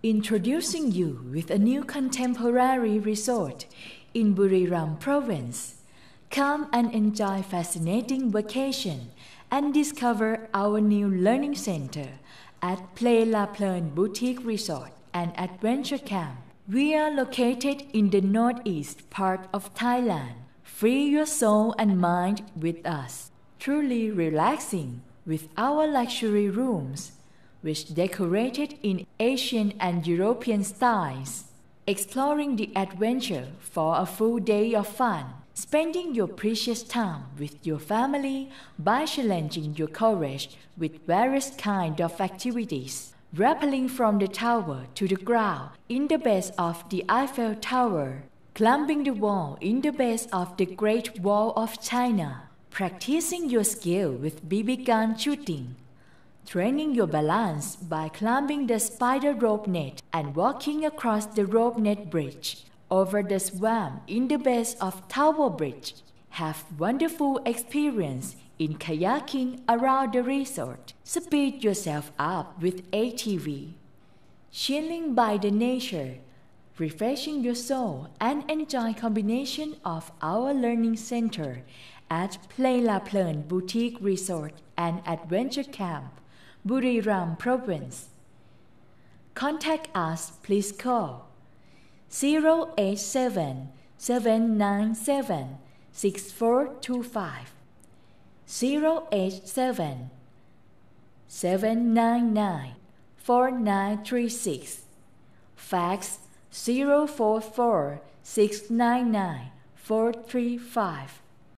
introducing you with a new contemporary resort in Buriram Province. Come and enjoy fascinating vacation and discover our new learning center at Play La Pleurne Boutique Resort and Adventure Camp. We are located in the northeast part of Thailand. Free your soul and mind with us. Truly relaxing with our luxury rooms, which decorated in Asian and European styles. Exploring the adventure for a full day of fun. Spending your precious time with your family by challenging your courage with various kinds of activities. Rappelling from the tower to the ground in the base of the Eiffel Tower. Climbing the wall in the base of the Great Wall of China. Practicing your skill with BB gun shooting. Training your balance by climbing the spider rope net and walking across the rope net bridge over the swamp in the base of Tower Bridge. Have wonderful experience in kayaking around the resort. Speed yourself up with ATV. Chilling by the nature, refreshing your soul and enjoy combination of our learning center at Play La Pleurne Boutique Resort and Adventure Camp, Buriram Province. Contact us, please call 087 797 6425, 087 799 4936, fax 044 699 435.